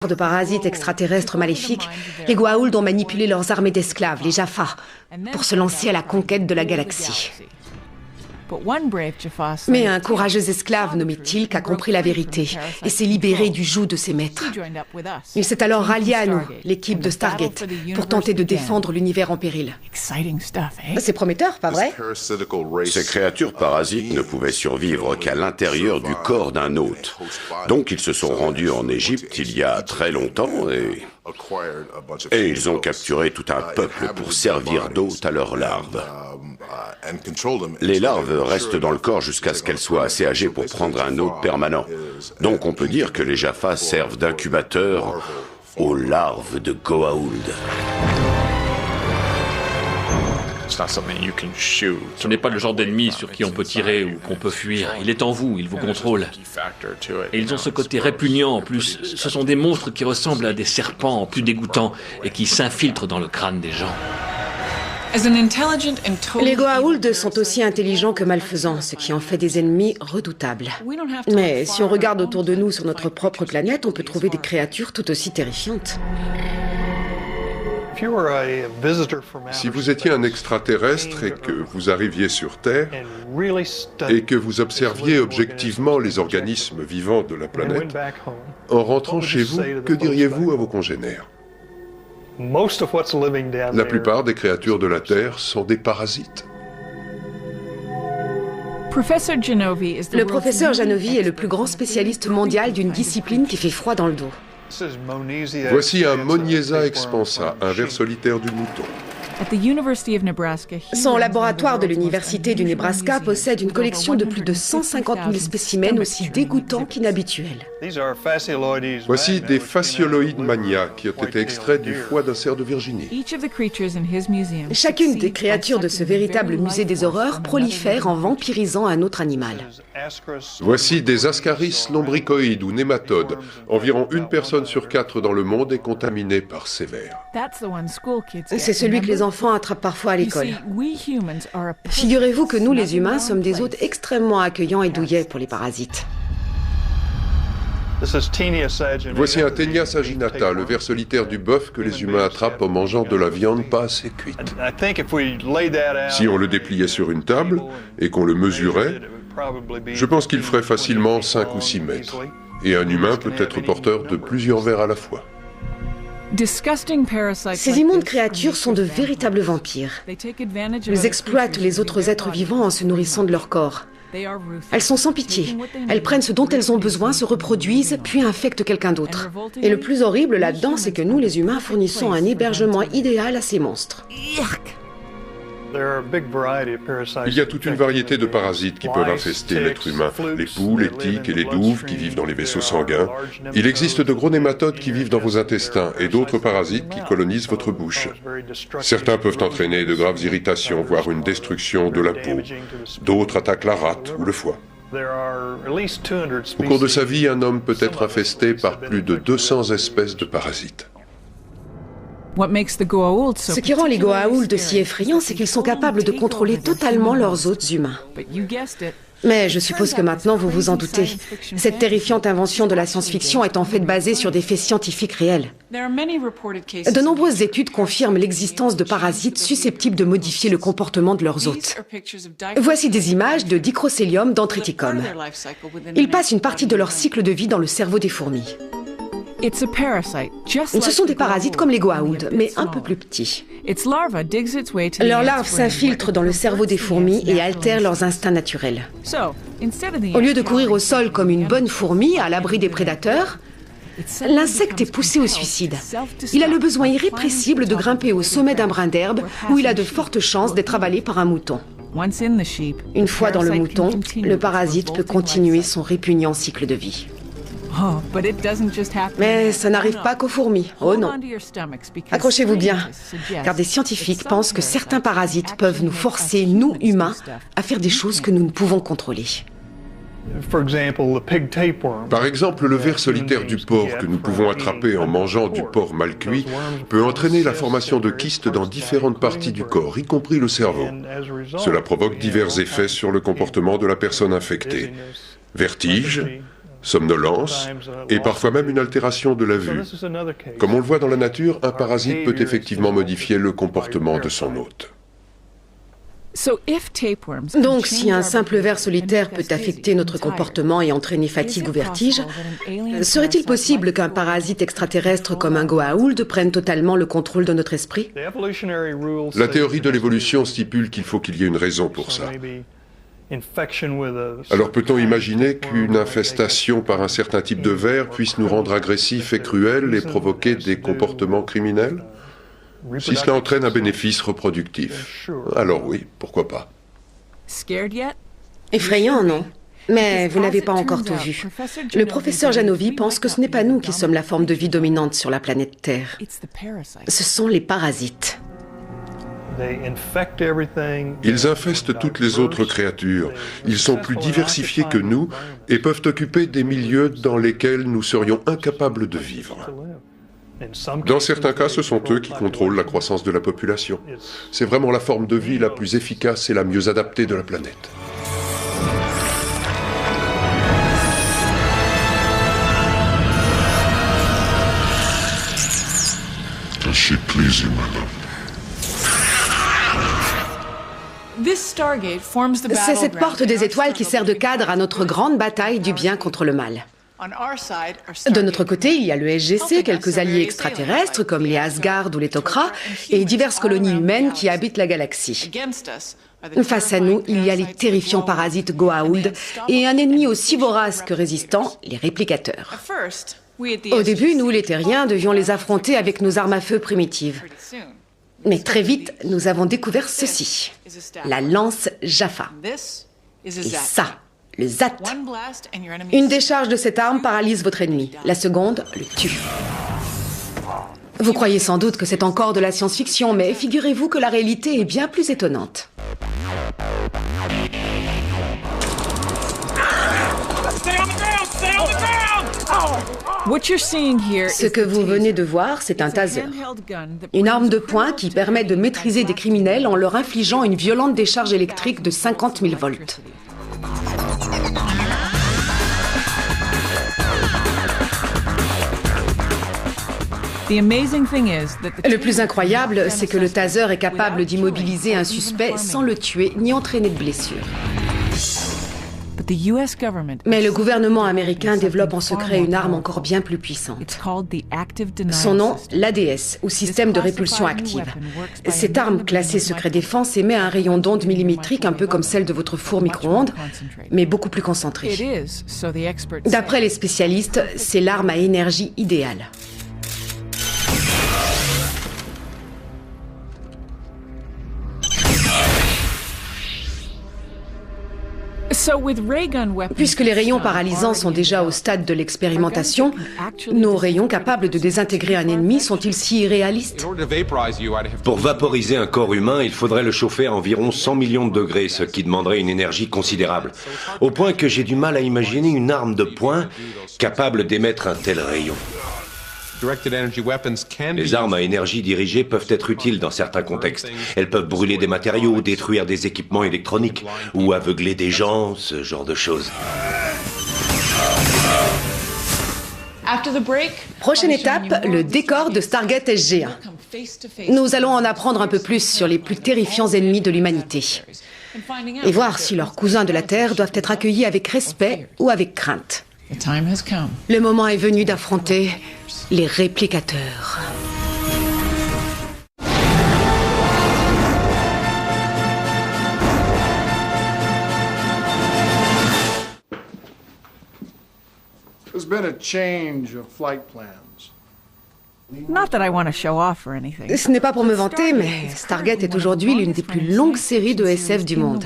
De parasites extraterrestres maléfiques, les Goa'uld ont manipulé leurs armées d'esclaves, les Jaffa, pour se lancer à la conquête de la galaxie. Mais un courageux esclave nommé Teal'c a compris la vérité et s'est libéré du joug de ses maîtres. Il s'est alors rallié à nous, l'équipe de Stargate, pour tenter de défendre l'univers en péril. C'est prometteur, pas vrai? Ces créatures parasites ne pouvaient survivre qu'à l'intérieur du corps d'un hôte. Donc ils se sont rendus en Égypte il y a très longtemps et ils ont capturé tout un peuple pour servir d'hôte à leurs larves. Les larves restent dans le corps jusqu'à ce qu'elles soient assez âgées pour prendre un hôte permanent. Donc on peut dire que les Jaffa servent d'incubateur aux larves de Goa'uld. Ce n'est pas le genre d'ennemi sur qui on peut tirer ou qu'on peut fuir. Il est en vous, il vous contrôle. Et ils ont ce côté répugnant en plus. Ce sont des monstres qui ressemblent à des serpents plus dégoûtants et qui s'infiltrent dans le crâne des gens. Les Goa'uld sont aussi intelligents que malfaisants, ce qui en fait des ennemis redoutables. Mais si on regarde autour de nous sur notre propre planète, on peut trouver des créatures tout aussi terrifiantes. Si vous étiez un extraterrestre et que vous arriviez sur Terre et que vous observiez objectivement les organismes vivants de la planète, en rentrant chez vous, que diriez-vous à vos congénères? La plupart des créatures de la Terre sont des parasites. Le professeur Janovi est le plus grand spécialiste mondial d'une discipline qui fait froid dans le dos. Voici un Moniesa expansa, un ver solitaire du mouton. Son laboratoire de l'université du Nebraska possède une collection de plus de 150 000 spécimens aussi dégoûtants qu'inhabituels. Voici des fascioloïdes mania qui ont été extraits du foie d'un cerf de Virginie. Chacune des créatures de ce véritable musée des horreurs prolifère en vampirisant un autre animal. Voici des ascaris lombricoïdes ou nématodes. Environ 1 personne sur 4 dans le monde est contaminée par ces vers. C'est celui que les enfants attrapent parfois à l'école. Figurez-vous que nous, les humains, sommes des hôtes extrêmement accueillants et douillets pour les parasites. Voici un Taenia saginata, le ver solitaire du bœuf que les humains attrapent en mangeant de la viande pas assez cuite. Si on le dépliait sur une table et qu'on le mesurait, je pense qu'il ferait facilement 5 ou 6 mètres. Et un humain peut être porteur de plusieurs vers à la fois. Ces immondes créatures sont de véritables vampires. Ils exploitent les autres êtres vivants en se nourrissant de leur corps. Elles sont sans pitié. Elles prennent ce dont elles ont besoin, se reproduisent, puis infectent quelqu'un d'autre. Et le plus horrible là-dedans, c'est que nous, les humains, fournissons un hébergement idéal à ces monstres. Il y a toute une variété de parasites qui peuvent infester l'être humain. Les poules, les tiques et les douves qui vivent dans les vaisseaux sanguins. Il existe de gros nématodes qui vivent dans vos intestins et d'autres parasites qui colonisent votre bouche. Certains peuvent entraîner de graves irritations, voire une destruction de la peau. D'autres attaquent la rate ou le foie. Au cours de sa vie, un homme peut être infesté par plus de 200 espèces de parasites. Ce qui rend les Goa'uld si effrayants, c'est qu'ils sont capables de contrôler totalement leurs hôtes humains. Mais je suppose que maintenant vous vous en doutez. Cette terrifiante invention de la science-fiction est en fait basée sur des faits scientifiques réels. De nombreuses études confirment l'existence de parasites susceptibles de modifier le comportement de leurs hôtes. Voici des images de Dicrocelium dendriticum. Ils passent une partie de leur cycle de vie dans le cerveau des fourmis. Ce sont des parasites comme les Goa'uld, mais un peu plus petits. Leurs larves s'infiltrent dans le cerveau des fourmis et altèrent leurs instincts naturels. Au lieu de courir au sol comme une bonne fourmi à l'abri des prédateurs, l'insecte est poussé au suicide. Il a le besoin irrépressible de grimper au sommet d'un brin d'herbe où il a de fortes chances d'être avalé par un mouton. Une fois dans le mouton, le parasite peut continuer son répugnant cycle de vie. Mais ça n'arrive pas qu'aux fourmis, oh non. Accrochez-vous bien, car des scientifiques pensent que certains parasites peuvent nous forcer, nous humains, à faire des choses que nous ne pouvons contrôler. Par exemple, le ver solitaire du porc que nous pouvons attraper en mangeant du porc mal cuit peut entraîner la formation de kystes dans différentes parties du corps, y compris le cerveau. Cela provoque divers effets sur le comportement de la personne infectée. Vertige, somnolence et parfois même une altération de la vue. Comme on le voit dans la nature, un parasite peut effectivement modifier le comportement de son hôte. Donc, si un simple ver solitaire peut affecter notre comportement et entraîner fatigue ou vertige, serait-il possible qu'un parasite extraterrestre comme un Goa'uld prenne totalement le contrôle de notre esprit? La théorie de l'évolution stipule qu'il faut qu'il y ait une raison pour ça. Alors peut-on imaginer qu'une infestation par un certain type de ver puisse nous rendre agressifs et cruels et provoquer des comportements criminels? Si cela entraîne un bénéfice reproductif, alors oui, pourquoi pas. Effrayant, non? Mais vous n'avez pas encore tout vu. Le professeur Janovi pense que ce n'est pas nous qui sommes la forme de vie dominante sur la planète Terre. Ce sont les parasites. Ils infestent toutes les autres créatures. Ils sont plus diversifiés que nous et peuvent occuper des milieux dans lesquels nous serions incapables de vivre. Dans certains cas, ce sont eux qui contrôlent la croissance de la population. C'est vraiment la forme de vie la plus efficace et la mieux adaptée de la planète. Does she please you, my love? C'est cette porte des étoiles qui sert de cadre à notre grande bataille du bien contre le mal. De notre côté, il y a le SGC, quelques alliés extraterrestres comme les Asgard ou les Tok'ra, et diverses colonies humaines qui habitent la galaxie. Face à nous, il y a les terrifiants parasites Goa'uld et un ennemi aussi vorace que résistant, les réplicateurs. Au début, nous, les terriens, devions les affronter avec nos armes à feu primitives. Mais très vite, nous avons découvert ceci, la lance Jaffa. Et ça, le Zat. Une décharge de cette arme paralyse votre ennemi. La seconde le tue. Vous croyez sans doute que c'est encore de la science-fiction, mais figurez-vous que la réalité est bien plus étonnante. Ce que vous venez de voir, c'est un taser. Une arme de poing qui permet de maîtriser des criminels en leur infligeant une violente décharge électrique de 50 000 volts. Le plus incroyable, c'est que le taser est capable d'immobiliser un suspect sans le tuer ni entraîner de blessure. Mais le gouvernement américain développe en secret une arme encore bien plus puissante. Son nom, l'ADS, ou système de répulsion active. Cette arme classée secret défense émet un rayon d'onde millimétrique un peu comme celle de votre four micro-ondes, mais beaucoup plus concentré. D'après les spécialistes, c'est l'arme à énergie idéale. Puisque les rayons paralysants sont déjà au stade de l'expérimentation, nos rayons capables de désintégrer un ennemi sont-ils si irréalistes? Pour vaporiser un corps humain, il faudrait le chauffer à environ 100 millions de degrés, ce qui demanderait une énergie considérable. Au point que j'ai du mal à imaginer une arme de poing capable d'émettre un tel rayon. Les armes à énergie dirigée peuvent être utiles dans certains contextes. Elles peuvent brûler des matériaux, détruire des équipements électroniques ou aveugler des gens, ce genre de choses. Prochaine étape, le décor de Stargate SG-1. Nous allons en apprendre un peu plus sur les plus terrifiants ennemis de l'humanité. Et voir si leurs cousins de la Terre doivent être accueillis avec respect ou avec crainte. Le moment est venu d'affronter les réplicateurs. There's been a change of flight plans. Ce n'est pas pour me vanter, mais Stargate est aujourd'hui l'une des plus longues séries de SF du monde,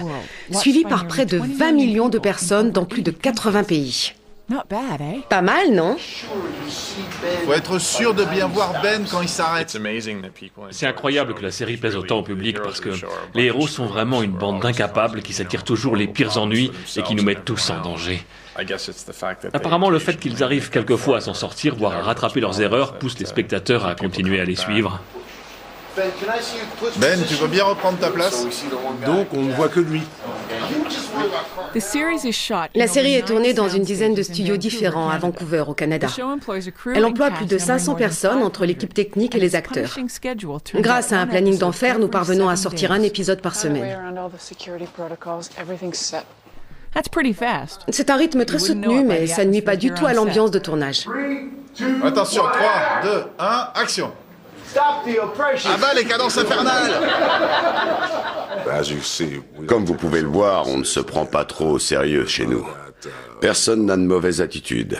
suivie par près de 20 millions de personnes dans plus de 80 pays. Pas mal, non? Faut être sûr de bien voir Ben quand il s'arrête. C'est incroyable que la série plaise autant au public parce que les héros sont vraiment une bande d'incapables qui s'attirent toujours les pires ennuis et qui nous mettent tous en danger. Apparemment, le fait qu'ils arrivent quelquefois à s'en sortir, voire à rattraper leurs erreurs, pousse les spectateurs à continuer à les suivre. Ben, tu veux bien reprendre ta place? Donc on ne voit que lui. La série est tournée dans une dizaine de studios différents à Vancouver, au Canada. Elle emploie plus de 500 personnes entre l'équipe technique et les acteurs. Grâce à un planning d'enfer, nous parvenons à sortir un épisode par semaine. C'est un rythme très soutenu, mais ça ne nuit pas du tout à l'ambiance de tournage. Attention, 3, 2, 1, action! Ah bah les cadences infernales! Comme vous pouvez le voir, on ne se prend pas trop au sérieux chez nous. Personne n'a de mauvaise attitude.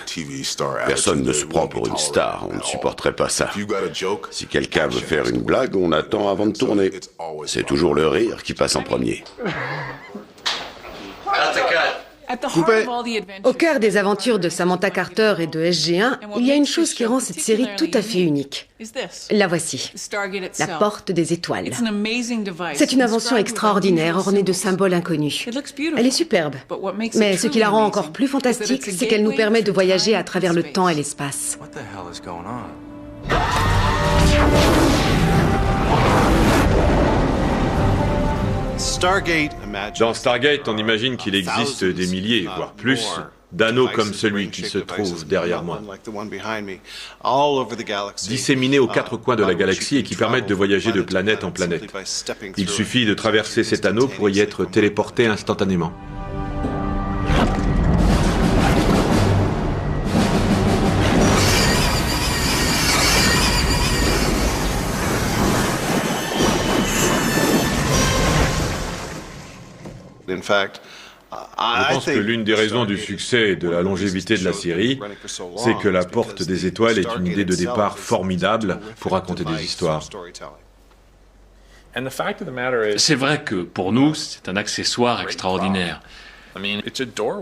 Personne ne se prend pour une star, on ne supporterait pas ça. Si quelqu'un veut faire une blague, on attend avant de tourner. C'est toujours le rire qui passe en premier. Coupé. Au cœur des aventures de Samantha Carter et de SG-1, il y a une chose qui rend cette série tout à fait unique. La voici, la porte des étoiles. C'est une invention extraordinaire, ornée de symboles inconnus. Elle est superbe, mais ce qui la rend encore plus fantastique, c'est qu'elle nous permet de voyager à travers le temps et l'espace. Dans Stargate, on imagine qu'il existe des milliers, voire plus, d'anneaux comme celui qui se trouve derrière moi, disséminés aux quatre coins de la galaxie et qui permettent de voyager de planète en planète. Il suffit de traverser cet anneau pour y être téléporté instantanément. Je pense que l'une des raisons du succès et de la longévité de la série, c'est que la porte des étoiles est une idée de départ formidable pour raconter des histoires. C'est vrai que, pour nous, c'est un accessoire extraordinaire.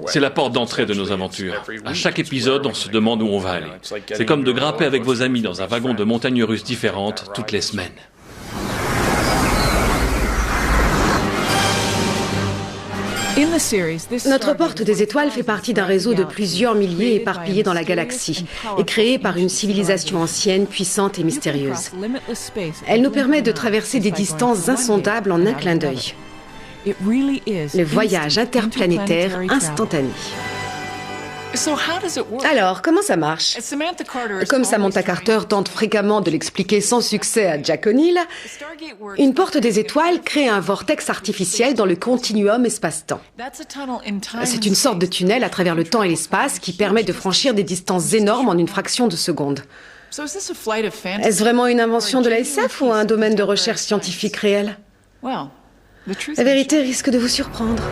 C'est la porte d'entrée de nos aventures. À chaque épisode, on se demande où on va aller. C'est comme de grimper avec vos amis dans un wagon de montagnes russes différentes toutes les semaines. Notre porte des étoiles fait partie d'un réseau de plusieurs milliers éparpillés dans la galaxie et créé par une civilisation ancienne, puissante et mystérieuse. Elle nous permet de traverser des distances insondables en un clin d'œil. Le voyage interplanétaire instantané. Alors, comment ça marche? Comme Samantha Carter tente fréquemment de l'expliquer sans succès à Jack O'Neill, une porte des étoiles crée un vortex artificiel dans le continuum espace-temps. C'est une sorte de tunnel à travers le temps et l'espace qui permet de franchir des distances énormes en une fraction de seconde. Est-ce vraiment une invention de la SF ou un domaine de recherche scientifique réel? La vérité risque de vous surprendre.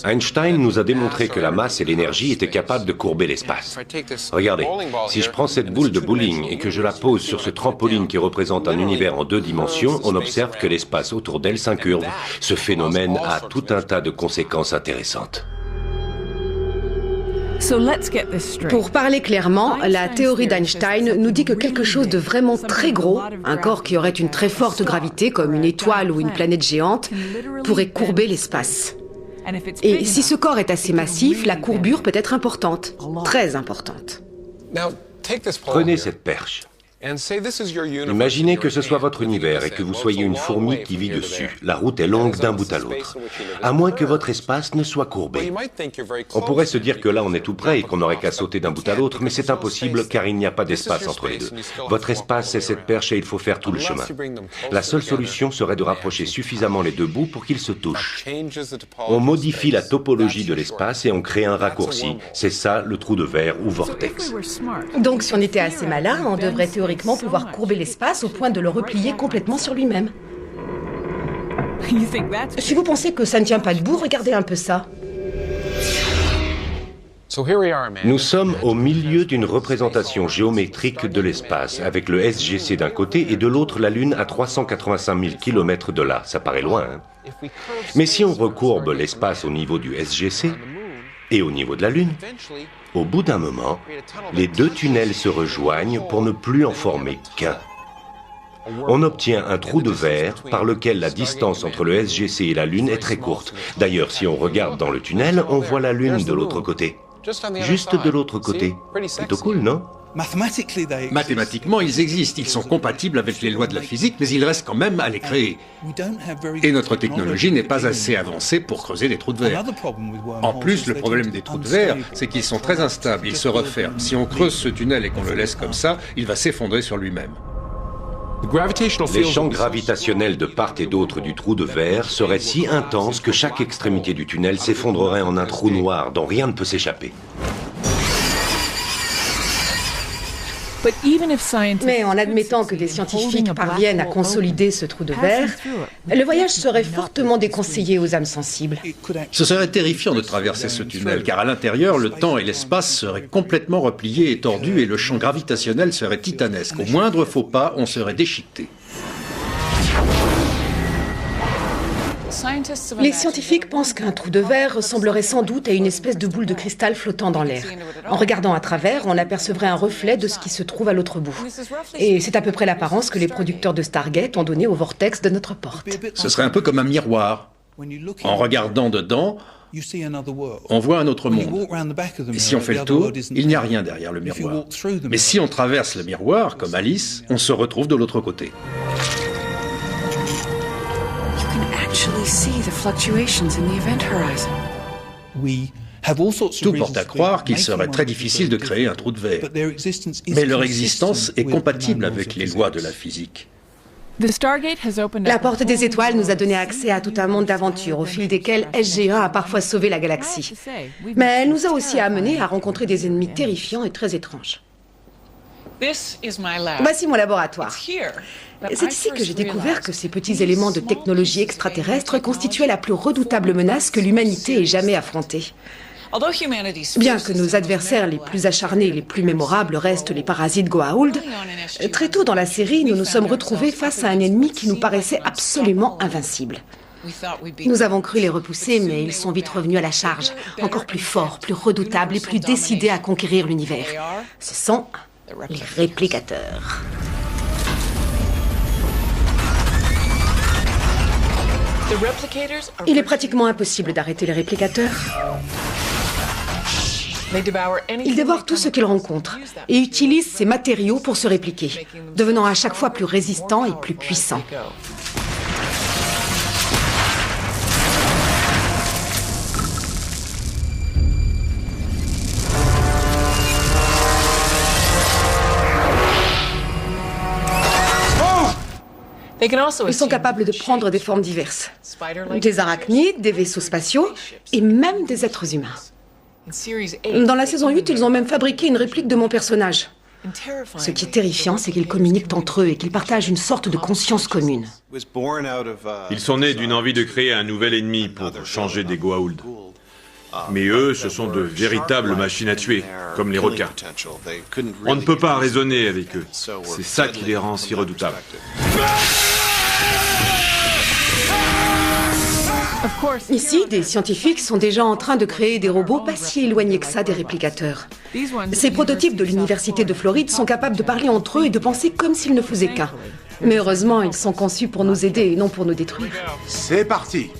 Einstein nous a démontré que la masse et l'énergie étaient capables de courber l'espace. Regardez, si je prends cette boule de bowling et que je la pose sur ce trampoline qui représente un univers en 2 dimensions, on observe que l'espace autour d'elle s'incurve. Ce phénomène a tout un tas de conséquences intéressantes. Pour parler clairement, la théorie d'Einstein nous dit que quelque chose de vraiment très gros, un corps qui aurait une très forte gravité comme une étoile ou une planète géante, pourrait courber l'espace. Et si ce corps est assez massif, la courbure peut être importante, très importante. Prenez cette perche. Imaginez que ce soit votre univers et que vous soyez une fourmi qui vit dessus. La route est longue d'un bout à l'autre, à moins que votre espace ne soit courbé. On pourrait se dire que là on est tout près et qu'on n'aurait qu'à sauter d'un bout à l'autre, mais c'est impossible car il n'y a pas d'espace entre les deux. Votre espace c'est cette perche et il faut faire tout le chemin. La seule solution serait de rapprocher suffisamment les deux bouts pour qu'ils se touchent. On modifie la topologie de l'espace et on crée un raccourci. C'est ça le trou de verre ou vortex. Donc si on était assez malin, on devrait théoriquement pouvoir courber l'espace au point de le replier complètement sur lui-même. Si vous pensez que ça ne tient pas debout, regardez un peu ça. Nous sommes au milieu d'une représentation géométrique de l'espace, avec le SGC d'un côté et de l'autre la Lune à 385 000 km de là. Ça paraît loin, hein? Mais si on recourbe l'espace au niveau du SGC et au niveau de la Lune, au bout d'un moment, les deux tunnels se rejoignent pour ne plus en former qu'un. On obtient un trou de verre par lequel la distance entre le SGC et la Lune est très courte. D'ailleurs, si on regarde dans le tunnel, on voit la Lune de l'autre côté. Juste de l'autre côté. Plutôt cool, non? Mathématiquement, ils existent, ils sont compatibles avec les lois de la physique, mais il reste quand même à les créer. Et notre technologie n'est pas assez avancée pour creuser des trous de verre. En plus, le problème des trous de verre, c'est qu'ils sont très instables, ils se referment. Si on creuse ce tunnel et qu'on le laisse comme ça, il va s'effondrer sur lui-même. Les champs gravitationnels de part et d'autre du trou de verre seraient si intenses que chaque extrémité du tunnel s'effondrerait en un trou noir dont rien ne peut s'échapper. Mais en admettant que des scientifiques parviennent à consolider ce trou de verre, le voyage serait fortement déconseillé aux âmes sensibles. Ce serait terrifiant de traverser ce tunnel, car à l'intérieur, le temps et l'espace seraient complètement repliés et tordus et le champ gravitationnel serait titanesque. Au moindre faux pas, on serait déchiqueté. Les scientifiques pensent qu'un trou de verre ressemblerait sans doute à une espèce de boule de cristal flottant dans l'air. En regardant à travers, on apercevrait un reflet de ce qui se trouve à l'autre bout. Et c'est à peu près l'apparence que les producteurs de Stargate ont donnée au vortex de notre porte. Ce serait un peu comme un miroir. En regardant dedans, on voit un autre monde. Et si on fait le tour, il n'y a rien derrière le miroir. Mais si on traverse le miroir, comme Alice, on se retrouve de l'autre côté. Tout porte à croire qu'il serait très difficile de créer un trou de verre. Mais leur existence est compatible avec les lois de la physique. La porte des étoiles nous a donné accès à tout un monde d'aventures, au fil desquelles SG-1 a parfois sauvé la galaxie. Mais elle nous a aussi amenés à rencontrer des ennemis terrifiants et très étranges. Voici mon laboratoire. C'est ici que j'ai découvert que ces petits éléments de technologie extraterrestre constituaient la plus redoutable menace que l'humanité ait jamais affrontée. Bien que nos adversaires les plus acharnés et les plus mémorables restent les parasites Goa'uld, très tôt dans la série, nous nous sommes retrouvés face à un ennemi qui nous paraissait absolument invincible. Nous avons cru les repousser, mais ils sont vite revenus à la charge, encore plus forts, plus redoutables et plus décidés à conquérir l'univers. Ce sont les réplicateurs. Il est pratiquement impossible d'arrêter les réplicateurs. Ils dévorent tout ce qu'ils rencontrent et utilisent ces matériaux pour se répliquer, devenant à chaque fois plus résistants et plus puissants. Ils sont capables de prendre des formes diverses. Des arachnides, des vaisseaux spatiaux et même des êtres humains. Dans la saison 8, ils ont même fabriqué une réplique de mon personnage. Ce qui est terrifiant, c'est qu'ils communiquent entre eux et qu'ils partagent une sorte de conscience commune. Ils sont nés d'une envie de créer un nouvel ennemi pour changer des Goa'uld. Mais eux, ce sont de véritables machines à tuer, comme les requins. On ne peut pas raisonner avec eux. C'est ça qui les rend si redoutables. Ici, des scientifiques sont déjà en train de créer des robots pas si éloignés que ça des réplicateurs. Ces prototypes de l'université de Floride sont capables de parler entre eux et de penser comme s'ils ne faisaient qu'un. Mais heureusement, ils sont conçus pour nous aider et non pour nous détruire. C'est parti!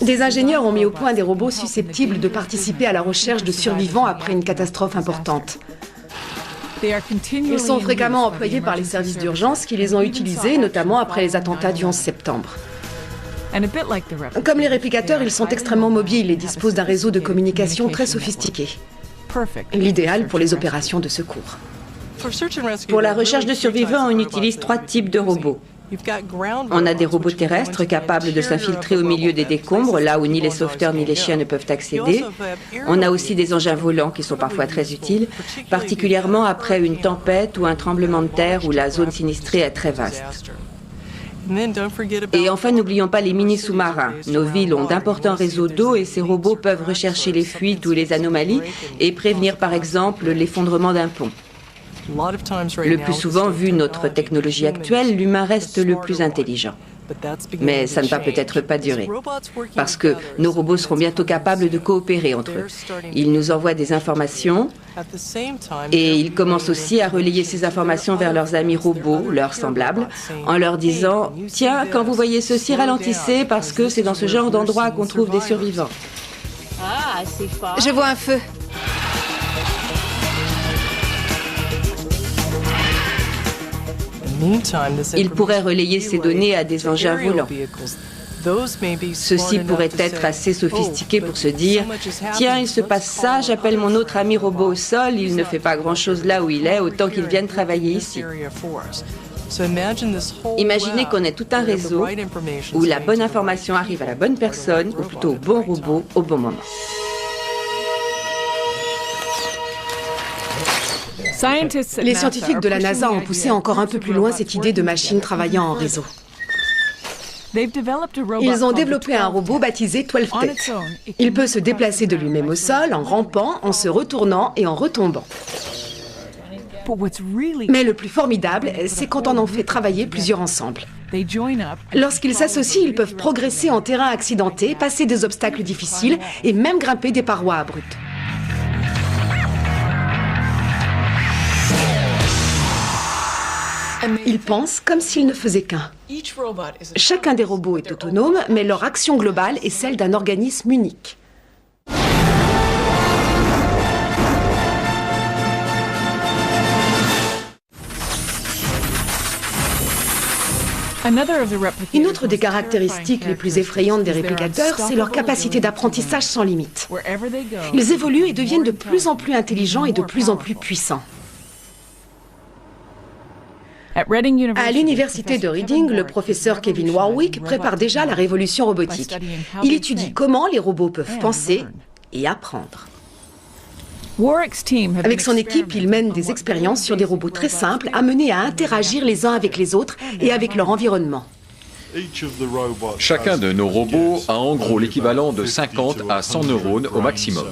Des ingénieurs ont mis au point des robots susceptibles de participer à la recherche de survivants après une catastrophe importante. Ils sont fréquemment employés par les services d'urgence qui les ont utilisés, notamment après les attentats du 11 septembre. Comme les réplicateurs, ils sont extrêmement mobiles et disposent d'un réseau de communication très sophistiqué. L'idéal pour les opérations de secours. Pour la recherche de survivants, on utilise 3 types de robots. On a des robots terrestres capables de s'infiltrer au milieu des décombres, là où ni les sauveteurs ni les chiens ne peuvent accéder. On a aussi des engins volants qui sont parfois très utiles, particulièrement après une tempête ou un tremblement de terre où la zone sinistrée est très vaste. Et enfin, n'oublions pas les mini-sous-marins. Nos villes ont d'importants réseaux d'eau et ces robots peuvent rechercher les fuites ou les anomalies et prévenir par exemple l'effondrement d'un pont. Le plus souvent, vu notre technologie actuelle, l'humain reste le plus intelligent. Mais ça ne va peut-être pas durer, parce que nos robots seront bientôt capables de coopérer entre eux. Ils nous envoient des informations et ils commencent aussi à relayer ces informations vers leurs amis robots, leurs semblables, en leur disant « Tiens, quand vous voyez ceci, ralentissez parce que c'est dans ce genre d'endroit qu'on trouve des survivants ». Je vois un feu. Il pourrait relayer ces données à des engins volants. Ceux-ci pourraient être assez sophistiqués pour se dire « Tiens, il se passe ça, j'appelle mon autre ami robot au sol, il ne fait pas grand-chose là où il est, autant qu'il vienne travailler ici. » Imaginez qu'on ait tout un réseau où la bonne information arrive à la bonne personne, ou plutôt au bon robot, au bon moment. Les scientifiques de la NASA ont poussé encore un peu plus loin cette idée de machine travaillant en réseau. Ils ont développé un robot baptisé 12 Tech. Il peut se déplacer de lui-même au sol, en rampant, en se retournant et en retombant. Mais le plus formidable, c'est quand on en fait travailler plusieurs ensemble. Lorsqu'ils s'associent, ils peuvent progresser en terrain accidenté, passer des obstacles difficiles et même grimper des parois abruptes. Ils pensent comme s'ils ne faisaient qu'un. Chacun des robots est autonome, mais leur action globale est celle d'un organisme unique. Une autre des caractéristiques les plus effrayantes des réplicateurs, c'est leur capacité d'apprentissage sans limite. Ils évoluent et deviennent de plus en plus intelligents et de plus en plus puissants. À l'université de Reading, le professeur Kevin Warwick prépare déjà la révolution robotique. Il étudie comment les robots peuvent penser et apprendre. Avec son équipe, il mène des expériences sur des robots très simples, amenés à interagir les uns avec les autres et avec leur environnement. Chacun de nos robots a en gros l'équivalent de 50 à 100 neurones au maximum.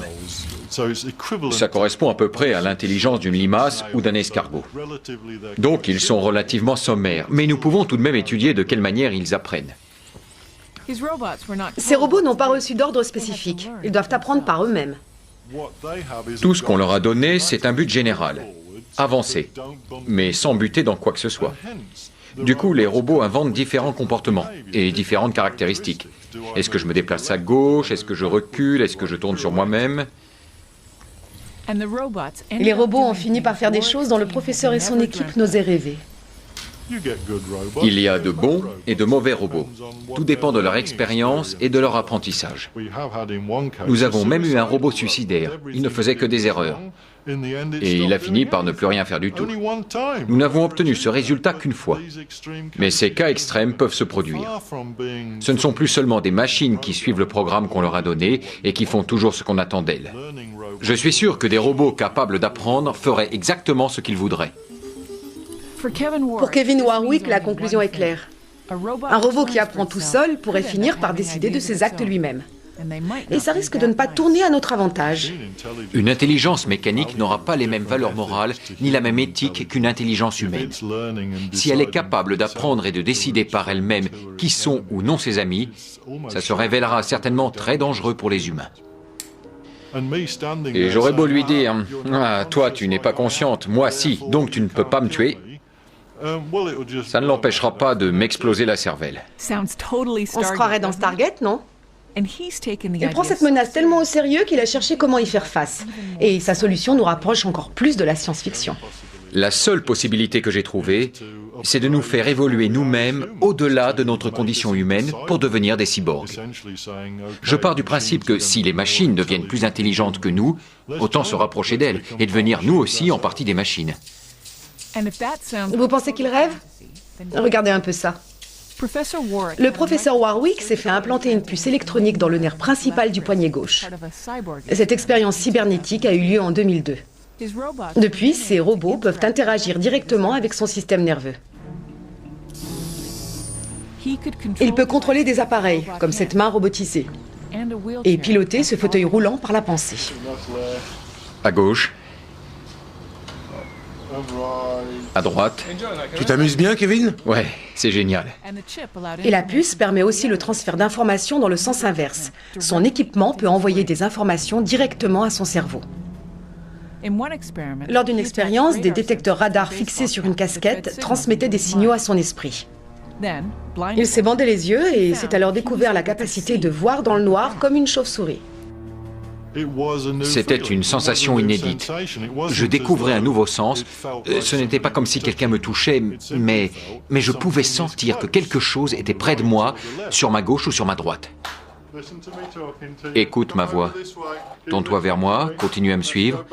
Ça correspond à peu près à l'intelligence d'une limace ou d'un escargot. Donc ils sont relativement sommaires, mais nous pouvons tout de même étudier de quelle manière ils apprennent. Ces robots n'ont pas reçu d'ordre spécifique. Ils doivent apprendre par eux-mêmes. Tout ce qu'on leur a donné, c'est un but général, avancer, mais sans buter dans quoi que ce soit. Du coup, les robots inventent différents comportements et différentes caractéristiques. Est-ce que je me déplace à gauche? Est-ce que je recule? Est-ce que je tourne sur moi-même? Les robots ont fini par faire des choses dont le professeur et son équipe n'osaient rêver. Il y a de bons et de mauvais robots. Tout dépend de leur expérience et de leur apprentissage. Nous avons même eu un robot suicidaire. Il ne faisait que des erreurs. Et il a fini par ne plus rien faire du tout. Nous n'avons obtenu ce résultat qu'une fois. Mais ces cas extrêmes peuvent se produire. Ce ne sont plus seulement des machines qui suivent le programme qu'on leur a donné et qui font toujours ce qu'on attend d'elles. Je suis sûr que des robots capables d'apprendre feraient exactement ce qu'ils voudraient. Pour Kevin Warwick, la conclusion est claire. Un robot qui apprend tout seul pourrait finir par décider de ses actes lui-même. Et ça risque de ne pas tourner à notre avantage. Une intelligence mécanique n'aura pas les mêmes valeurs morales ni la même éthique qu'une intelligence humaine. Si elle est capable d'apprendre et de décider par elle-même qui sont ou non ses amis, ça se révélera certainement très dangereux pour les humains. Et j'aurais beau lui dire « Ah, toi tu n'es pas consciente, moi si, donc tu ne peux pas me tuer », ça ne l'empêchera pas de m'exploser la cervelle. On se croirait dans Stargate, non? Il prend cette menace tellement au sérieux qu'il a cherché comment y faire face. Et sa solution nous rapproche encore plus de la science-fiction. La seule possibilité que j'ai trouvée, c'est de nous faire évoluer nous-mêmes au-delà de notre condition humaine pour devenir des cyborgs. Je pars du principe que si les machines deviennent plus intelligentes que nous, autant se rapprocher d'elles et devenir nous aussi en partie des machines. Vous pensez qu'il rêve? Regardez un peu ça. Le professeur Warwick s'est fait implanter une puce électronique dans le nerf principal du poignet gauche. Cette expérience cybernétique a eu lieu en 2002. Depuis, ces robots peuvent interagir directement avec son système nerveux. Il peut contrôler des appareils, comme cette main robotisée, et piloter ce fauteuil roulant par la pensée. À gauche. À droite. Tu t'amuses bien, Kevin? Ouais, c'est génial. Et la puce permet aussi le transfert d'informations dans le sens inverse. Son équipement peut envoyer des informations directement à son cerveau. Lors d'une expérience, des détecteurs radars fixés sur une casquette transmettaient des signaux à son esprit. Il s'est bandé les yeux et s'est alors découvert la capacité de voir dans le noir comme une chauve-souris. C'était une sensation inédite. Je découvrais un nouveau sens. Ce n'était pas comme si quelqu'un me touchait, mais je pouvais sentir que quelque chose était près de moi, sur ma gauche ou sur ma droite. Écoute ma voix. Tourne-toi vers moi, continue à me suivre.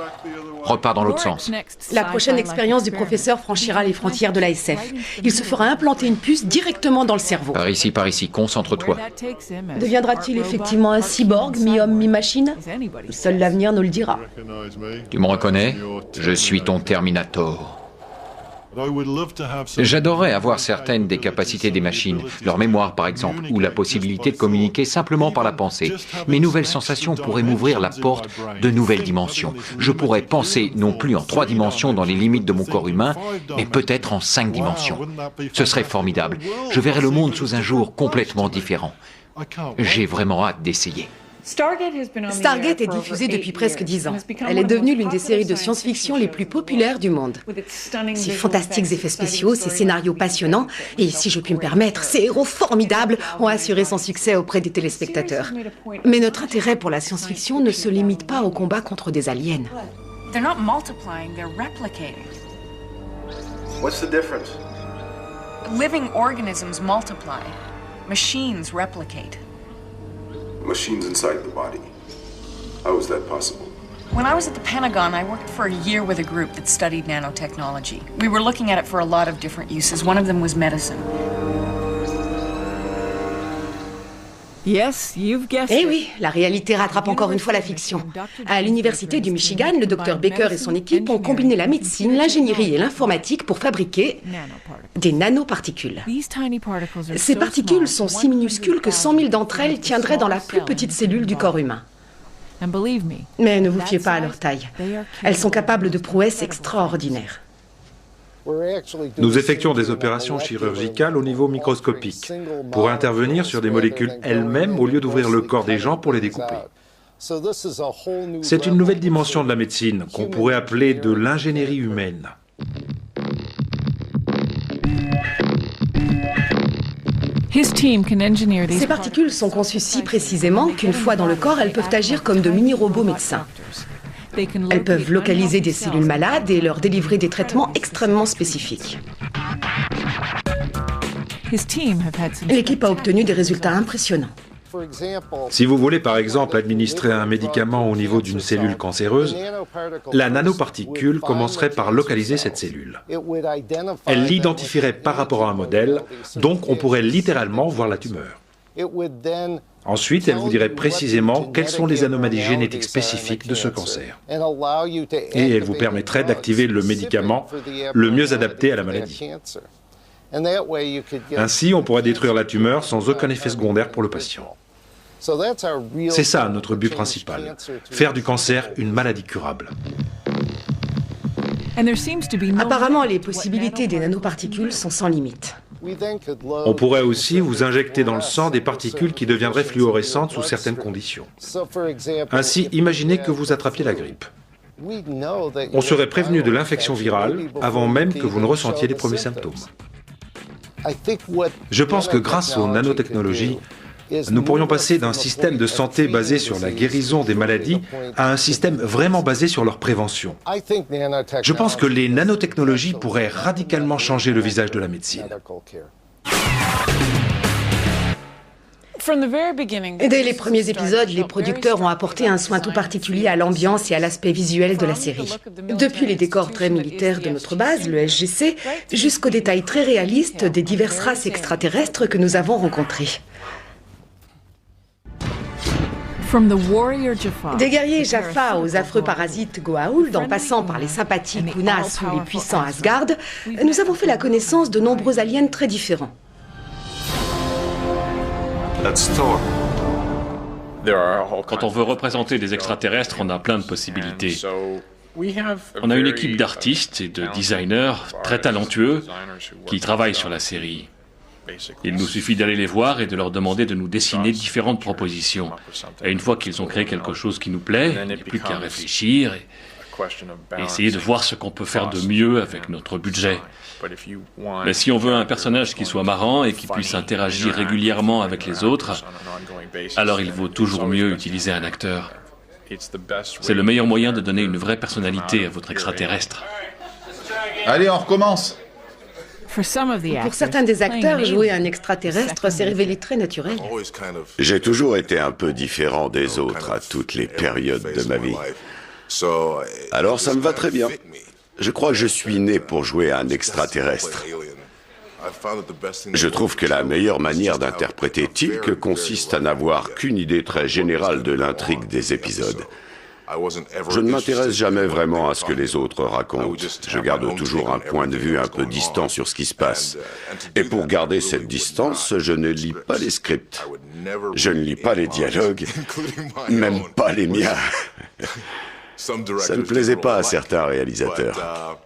Repars dans l'autre sens. La prochaine expérience du professeur franchira les frontières de la SF. Il se fera implanter une puce directement dans le cerveau. Par ici, concentre-toi. Deviendra-t-il effectivement un cyborg, mi-homme, mi-machine? Seul l'avenir nous le dira. Tu me reconnais? Je suis ton Terminator. J'adorerais avoir certaines des capacités des machines, leur mémoire par exemple, ou la possibilité de communiquer simplement par la pensée. Mes nouvelles sensations pourraient m'ouvrir la porte de nouvelles dimensions. Je pourrais penser non plus en 3 dimensions dans les limites de mon corps humain, mais peut-être en 5 dimensions. Ce serait formidable. Je verrais le monde sous un jour complètement différent. J'ai vraiment hâte d'essayer. Stargate est diffusée depuis presque 10 ans. Elle est devenue l'une des séries de science-fiction les plus populaires du monde. Ses fantastiques effets spéciaux, ses scénarios passionnants, et si je puis me permettre, ses héros formidables ont assuré son succès auprès des téléspectateurs. Mais notre intérêt pour la science-fiction ne se limite pas au combat contre des aliens. They're not multiplying, they're replicating. What's the difference? Living organisms multiply. Machines replicate. Machines inside the body. How is that possible? When I was at the Pentagon, I worked for a year with a group that studied nanotechnology. We were looking at it for a lot of different uses. One of them was medicine. Eh oui, la réalité rattrape encore une fois la fiction. À l'université du Michigan, le docteur Baker et son équipe ont combiné la médecine, l'ingénierie et l'informatique pour fabriquer des nanoparticules. Ces particules sont si minuscules que 100 000 d'entre elles tiendraient dans la plus petite cellule du corps humain. Mais ne vous fiez pas à leur taille. Elles sont capables de prouesses extraordinaires. Nous effectuons des opérations chirurgicales au niveau microscopique pour intervenir sur des molécules elles-mêmes au lieu d'ouvrir le corps des gens pour les découper. C'est une nouvelle dimension de la médecine qu'on pourrait appeler de l'ingénierie humaine. Ces particules sont conçues si précisément qu'une fois dans le corps, elles peuvent agir comme de mini-robots médecins. Elles peuvent localiser des cellules malades et leur délivrer des traitements extrêmement spécifiques. L'équipe a obtenu des résultats impressionnants. Si vous voulez par exemple administrer un médicament au niveau d'une cellule cancéreuse, la nanoparticule commencerait par localiser cette cellule. Elle l'identifierait par rapport à un modèle, donc on pourrait littéralement voir la tumeur. Ensuite, elle vous dirait précisément quelles sont les anomalies génétiques spécifiques de ce cancer. Et elle vous permettrait d'activer le médicament le mieux adapté à la maladie. Ainsi, on pourrait détruire la tumeur sans aucun effet secondaire pour le patient. C'est ça notre but principal, faire du cancer une maladie curable. Apparemment, les possibilités des nanoparticules sont sans limite. On pourrait aussi vous injecter dans le sang des particules qui deviendraient fluorescentes sous certaines conditions. Ainsi, imaginez que vous attrapiez la grippe. On serait prévenu de l'infection virale avant même que vous ne ressentiez les premiers symptômes. Je pense que grâce aux nanotechnologies, nous pourrions passer d'un système de santé basé sur la guérison des maladies à un système vraiment basé sur leur prévention. Je pense que les nanotechnologies pourraient radicalement changer le visage de la médecine. Dès les premiers épisodes, les producteurs ont apporté un soin tout particulier à l'ambiance et à l'aspect visuel de la série. Depuis les décors très militaires de notre base, le SGC, jusqu'aux détails très réalistes des diverses races extraterrestres que nous avons rencontrées. Des guerriers Jaffa aux affreux parasites Goa'uld, en passant par les sympathiques Unas ou les puissants Asgard, nous avons fait la connaissance de nombreux aliens très différents. Quand on veut représenter des extraterrestres, on a plein de possibilités. On a une équipe d'artistes et de designers très talentueux qui travaillent sur la série. Il nous suffit d'aller les voir et de leur demander de nous dessiner différentes propositions. Et une fois qu'ils ont créé quelque chose qui nous plaît, il n'y a plus qu'à réfléchir et essayer de voir ce qu'on peut faire de mieux avec notre budget. Mais si on veut un personnage qui soit marrant et qui puisse interagir régulièrement avec les autres, alors il vaut toujours mieux utiliser un acteur. C'est le meilleur moyen de donner une vraie personnalité à votre extraterrestre. Allez, on recommence. Pour certains des acteurs, jouer un extraterrestre s'est révélé très naturel. J'ai toujours été un peu différent des autres à toutes les périodes de ma vie. Alors ça me va très bien. Je crois que je suis né pour jouer un extraterrestre. Je trouve que la meilleure manière d'interpréter Teal'c consiste à n'avoir qu'une idée très générale de l'intrigue des épisodes. Je ne m'intéresse jamais vraiment à ce que les autres racontent. Je garde toujours un point de vue un peu distant sur ce qui se passe. Et pour garder cette distance, je ne lis pas les scripts. Je ne lis pas les dialogues, même pas les miens. Ça ne plaisait pas à certains réalisateurs.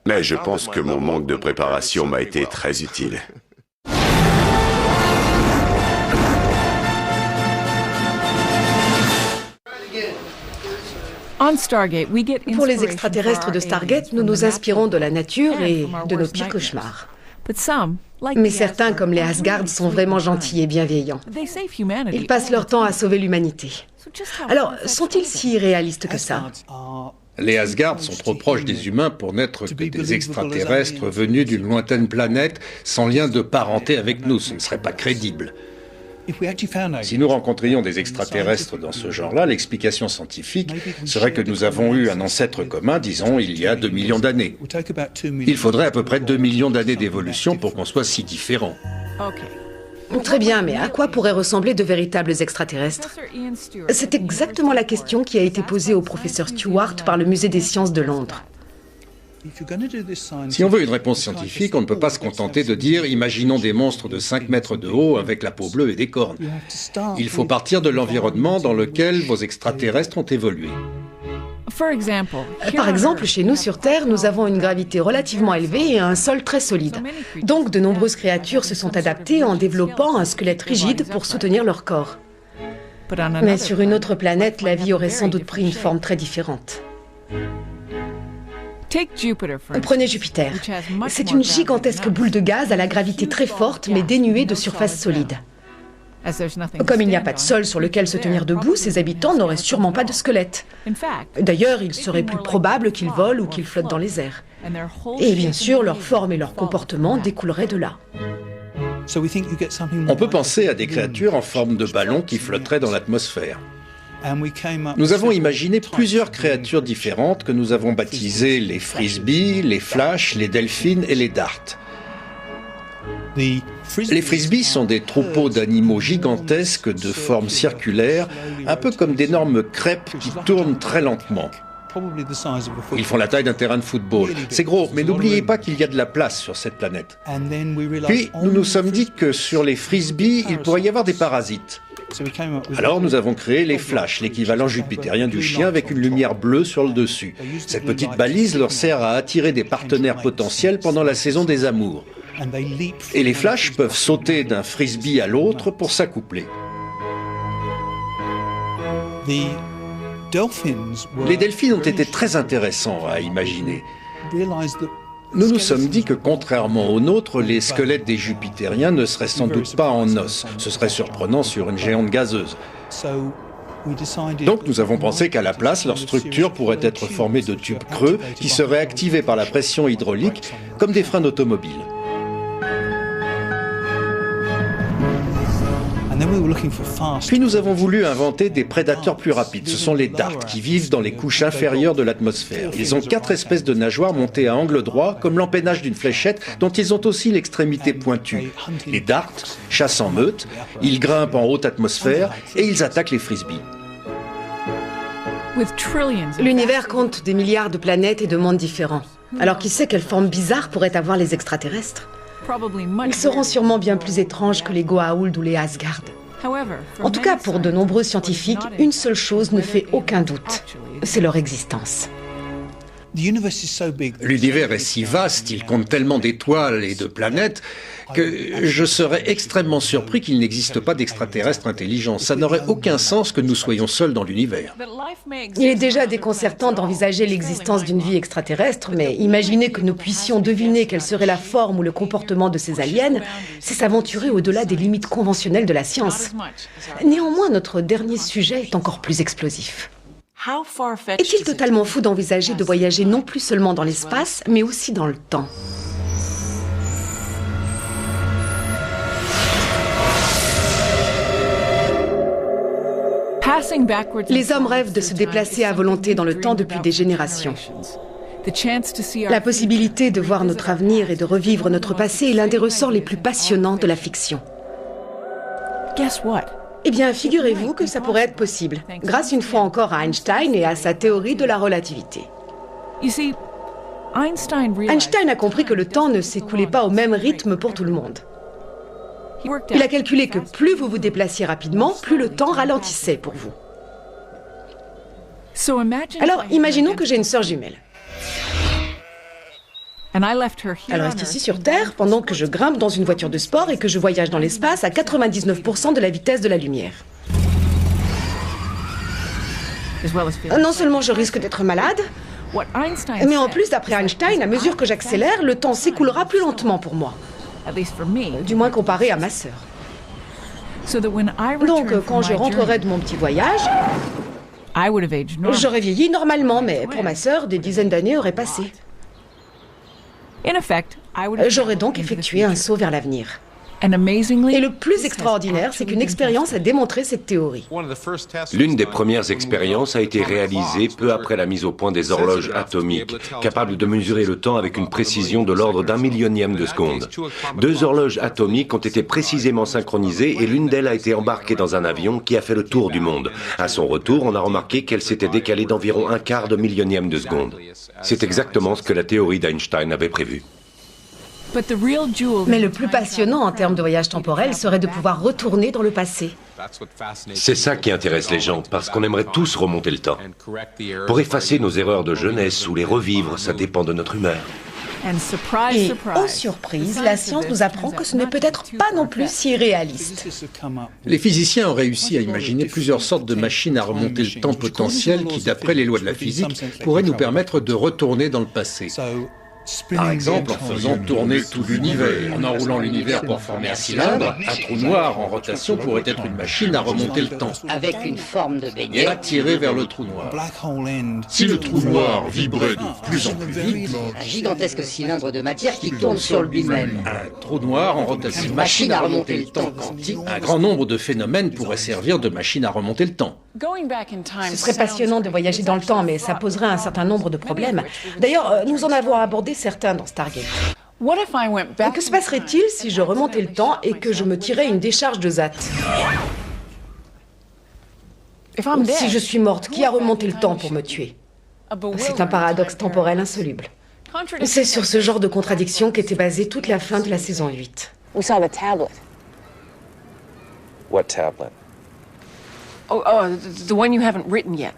Mais je pense que mon manque de préparation m'a été très utile. Pour les extraterrestres de Stargate, nous nous inspirons de la nature et de nos pires cauchemars. Mais certains, comme les Asgard, sont vraiment gentils et bienveillants. Ils passent leur temps à sauver l'humanité. Alors, sont-ils si réalistes que ça? Les Asgard sont trop proches des humains pour n'être que des extraterrestres venus d'une lointaine planète sans lien de parenté avec nous. Ce ne serait pas crédible. Si nous rencontrions des extraterrestres dans ce genre-là, l'explication scientifique serait que nous avons eu un ancêtre commun, disons, il y a 2 millions d'années. Il faudrait à peu près 2 millions d'années d'évolution pour qu'on soit si différents. Très bien, mais à quoi pourraient ressembler de véritables extraterrestres? C'est exactement la question qui a été posée au professeur Stewart par le Musée des sciences de Londres. Si on veut une réponse scientifique, on ne peut pas se contenter de dire « imaginons des monstres de 5 mètres de haut avec la peau bleue et des cornes ». Il faut partir de l'environnement dans lequel vos extraterrestres ont évolué. Par exemple, chez nous sur Terre, nous avons une gravité relativement élevée et un sol très solide. Donc de nombreuses créatures se sont adaptées en développant un squelette rigide pour soutenir leur corps. Mais sur une autre planète, la vie aurait sans doute pris une forme très différente. Prenez Jupiter. C'est une gigantesque boule de gaz à la gravité très forte mais dénuée de surface solide. Comme il n'y a pas de sol sur lequel se tenir debout, ses habitants n'auraient sûrement pas de squelette. D'ailleurs, il serait plus probable qu'ils volent ou qu'ils flottent dans les airs. Et bien sûr, leur forme et leur comportement découleraient de là. On peut penser à des créatures en forme de ballon qui flotteraient dans l'atmosphère. Nous avons imaginé plusieurs créatures différentes que nous avons baptisées les frisbees, les flash, les delphines et les darts. Les frisbees sont des troupeaux d'animaux gigantesques de forme circulaire, un peu comme d'énormes crêpes qui tournent très lentement. Ils font la taille d'un terrain de football. C'est gros, mais n'oubliez pas qu'il y a de la place sur cette planète. Puis, nous nous sommes dit que sur les frisbees, il pourrait y avoir des parasites. Alors nous avons créé les flashs, l'équivalent jupitérien du chien avec une lumière bleue sur le dessus. Cette petite balise leur sert à attirer des partenaires potentiels pendant la saison des amours. Et les flashs peuvent sauter d'un frisbee à l'autre pour s'accoupler. Les delphines ont été très intéressants à imaginer. Nous nous sommes dit que, contrairement aux nôtres, les squelettes des Jupitériens ne seraient sans doute pas en os. Ce serait surprenant sur une géante gazeuse. Donc nous avons pensé qu'à la place, leur structure pourrait être formée de tubes creux qui seraient activés par la pression hydraulique comme des freins d'automobile. Puis nous avons voulu inventer des prédateurs plus rapides. Ce sont les darts qui vivent dans les couches inférieures de l'atmosphère. Ils ont 4 espèces de nageoires montées à angle droit, comme l'empennage d'une fléchette, dont ils ont aussi l'extrémité pointue. Les darts chassent en meute, ils grimpent en haute atmosphère et ils attaquent les frisbees. L'univers compte des milliards de planètes et de mondes différents. Alors qui sait quelle forme bizarre pourraient avoir les extraterrestres? Ils seront sûrement bien plus étranges que les Goa'uld ou les Asgard. En tout cas, pour de nombreux scientifiques, une seule chose ne fait aucun doute. C'est leur existence. L'univers est si vaste, il compte tellement d'étoiles et de planètes que je serais extrêmement surpris qu'il n'existe pas d'extraterrestres intelligents. Ça n'aurait aucun sens que nous soyons seuls dans l'univers. Il est déjà déconcertant d'envisager l'existence d'une vie extraterrestre, mais imaginer que nous puissions deviner quelle serait la forme ou le comportement de ces aliens, c'est s'aventurer au-delà des limites conventionnelles de la science. Néanmoins, notre dernier sujet est encore plus explosif. Est-il totalement fou d'envisager de voyager non plus seulement dans l'espace, mais aussi dans le temps ? Les hommes rêvent de se déplacer à volonté dans le temps depuis des générations. La possibilité de voir notre avenir et de revivre notre passé est l'un des ressorts les plus passionnants de la fiction. Eh bien, figurez-vous que ça pourrait être possible, grâce une fois encore à Einstein et à sa théorie de la relativité. Einstein a compris que le temps ne s'écoulait pas au même rythme pour tout le monde. Il a calculé que plus vous vous déplaciez rapidement, plus le temps ralentissait pour vous. Alors, imaginons que j'ai une sœur jumelle. Elle reste ici sur Terre pendant que je grimpe dans une voiture de sport et que je voyage dans l'espace à 99% de la vitesse de la lumière. Non seulement je risque d'être malade, mais en plus, d'après Einstein, à mesure que j'accélère, le temps s'écoulera plus lentement pour moi. Du moins comparé à ma sœur. Donc, quand je rentrerai de mon petit voyage, j'aurais vieilli normalement, mais pour ma sœur, des dizaines d'années auraient passé. J'aurais donc effectué un saut vers l'avenir. Et le plus extraordinaire, c'est qu'une expérience a démontré cette théorie. L'une des premières expériences a été réalisée peu après la mise au point des horloges atomiques, capables de mesurer le temps avec une précision de l'ordre d'un millionième de seconde. 2 horloges atomiques ont été précisément synchronisées et l'une d'elles a été embarquée dans un avion qui a fait le tour du monde. À son retour, on a remarqué qu'elle s'était décalée d'environ un quart de millionième de seconde. C'est exactement ce que la théorie d'Einstein avait prévu. Mais le plus passionnant en termes de voyage temporel serait de pouvoir retourner dans le passé. C'est ça qui intéresse les gens, parce qu'on aimerait tous remonter le temps. Pour effacer nos erreurs de jeunesse ou les revivre, ça dépend de notre humeur. Et, oh surprise, la science nous apprend que ce n'est peut-être pas non plus si réaliste. Les physiciens ont réussi à imaginer plusieurs sortes de machines à remonter le temps potentiel qui, d'après les lois de la physique, pourraient nous permettre de retourner dans le passé. Par exemple, en faisant tourner tout l'univers, en enroulant l'univers pour former un cylindre, un trou noir en rotation pourrait être une machine à remonter le temps. Avec une forme de beignet. Et attiré vers le trou noir. Si le trou noir vibrait de plus en plus vite, un gigantesque cylindre de matière qui tourne sur lui-même. Un trou noir en rotation. Une machine à remonter le temps quantique. Un grand nombre de phénomènes pourraient servir de machine à remonter le temps. Ce serait passionnant de voyager dans le temps, mais ça poserait un certain nombre de problèmes. D'ailleurs, nous en avons abordé certains dans Stargate. Que se passerait-il si je remontais le temps et que je me tirais une décharge de ZAT? Si je suis morte, qui a remonté le temps pour me tuer? C'est un paradoxe temporel insoluble. C'est sur ce genre de contradiction qu'était basée toute la fin de la saison 8. We saw the tablet. What tablet? Oh, the one you haven't written yet.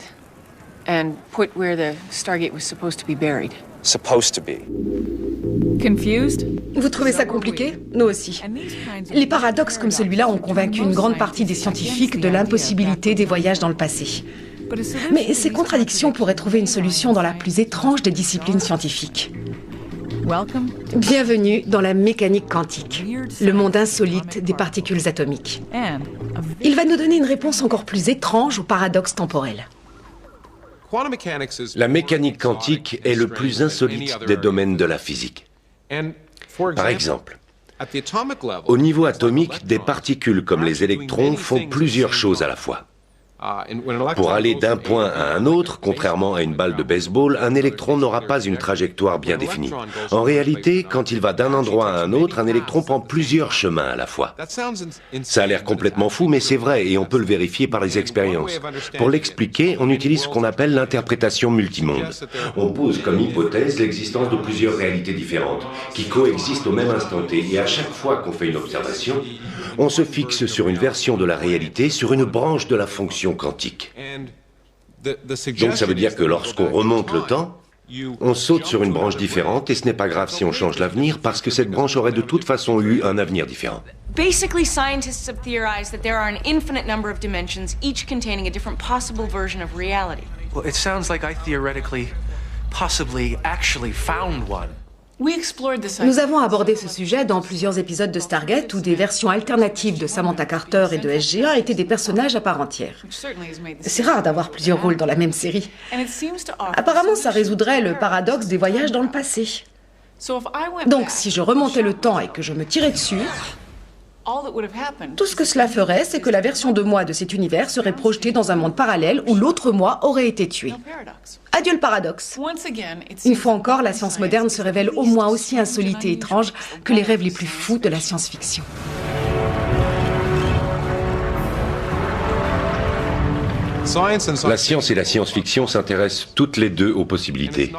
And put where the Stargate was supposed to be buried. Supposed to be. Confused? Vous trouvez ça compliqué? Nous aussi. Les paradoxes comme celui-là ont convaincu une grande partie des scientifiques de l'impossibilité des voyages dans le passé. Mais ces contradictions pourraient trouver une solution dans la plus étrange des disciplines scientifiques. Bienvenue dans la mécanique quantique, le monde insolite des particules atomiques. Il va nous donner une réponse encore plus étrange au paradoxe temporel. La mécanique quantique est le plus insolite des domaines de la physique. Par exemple, au niveau atomique, des particules comme les électrons font plusieurs choses à la fois. Pour aller d'un point à un autre, contrairement à une balle de baseball, un électron n'aura pas une trajectoire bien définie. En réalité, quand il va d'un endroit à un autre, un électron prend plusieurs chemins à la fois. Ça a l'air complètement fou, mais c'est vrai et on peut le vérifier par les expériences. Pour l'expliquer, on utilise ce qu'on appelle l'interprétation multimonde. On pose comme hypothèse l'existence de plusieurs réalités différentes, qui coexistent au même instant T, et à chaque fois qu'on fait une observation, on se fixe sur une version de la réalité, sur une branche de la fonction quantique. Donc ça veut dire que lorsqu'on remonte le temps, On saute sur une branche différente et ce n'est pas grave si on change l'avenir parce que cette branche aurait de toute façon eu un avenir différent. Basically, scientists have theorized that there are an infinite number of dimensions, each containing a different possible version of reality. Well, it sounds like I theoretically, possibly, actually found one. Nous avons abordé ce sujet dans plusieurs épisodes de Stargate où des versions alternatives de Samantha Carter et de SG-1 étaient des personnages à part entière. C'est rare d'avoir plusieurs rôles dans la même série. Apparemment, ça résoudrait le paradoxe des voyages dans le passé. Donc, si je remontais le temps et que je me tirais dessus, tout ce que cela ferait, c'est que la version de moi de cet univers serait projetée dans un monde parallèle où l'autre moi aurait été tué. Adieu le paradoxe. Une fois encore, la science moderne se révèle au moins aussi insolite et étrange que les rêves les plus fous de la science-fiction. La science et la science-fiction s'intéressent toutes les deux aux possibilités.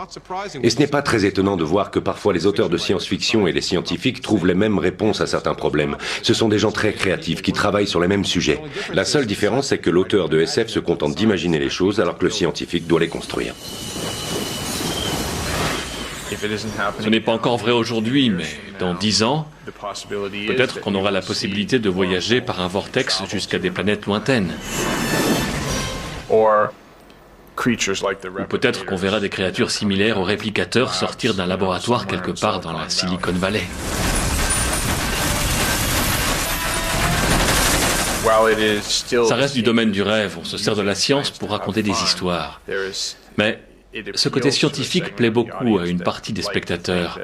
Et ce n'est pas très étonnant de voir que parfois les auteurs de science-fiction et les scientifiques trouvent les mêmes réponses à certains problèmes. Ce sont des gens très créatifs qui travaillent sur les mêmes sujets. La seule différence, c'est que l'auteur de SF se contente d'imaginer les choses alors que le scientifique doit les construire. Ce n'est pas encore vrai aujourd'hui, mais dans 10 ans, peut-être qu'on aura la possibilité de voyager par un vortex jusqu'à des planètes lointaines. Ou peut-être qu'on verra des créatures similaires aux réplicateurs sortir d'un laboratoire quelque part dans la Silicon Valley. Ça reste du domaine du rêve, on se sert de la science pour raconter des histoires. Mais ce côté scientifique plaît beaucoup à une partie des spectateurs,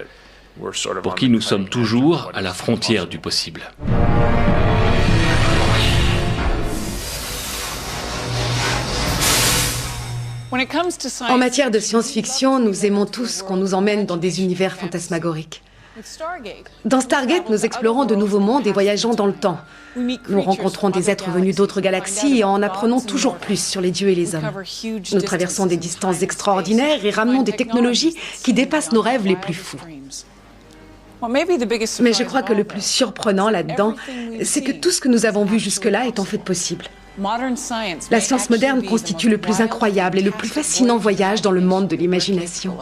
pour qui nous sommes toujours à la frontière du possible. En matière de science-fiction, nous aimons tous qu'on nous emmène dans des univers fantasmagoriques. Dans Stargate, nous explorons de nouveaux mondes et voyageons dans le temps. Nous rencontrons des êtres venus d'autres galaxies et en apprenons toujours plus sur les dieux et les hommes. Nous traversons des distances extraordinaires et ramenons des technologies qui dépassent nos rêves les plus fous. Mais je crois que le plus surprenant là-dedans, c'est que tout ce que nous avons vu jusque-là est en fait possible. La science moderne constitue le plus incroyable et le plus fascinant voyage dans le monde de l'imagination.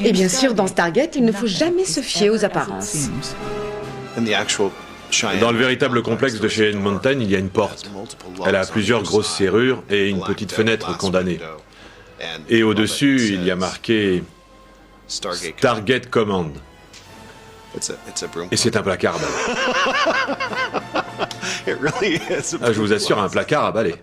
Et bien sûr, dans Stargate, il ne faut jamais se fier aux apparences. Dans le véritable complexe de Cheyenne Mountain, il y a une porte. Elle a plusieurs grosses serrures et une petite fenêtre condamnée. Et au-dessus, il y a marqué Stargate Command. Et c'est un placard à balai. Je vous assure, un placard à balai.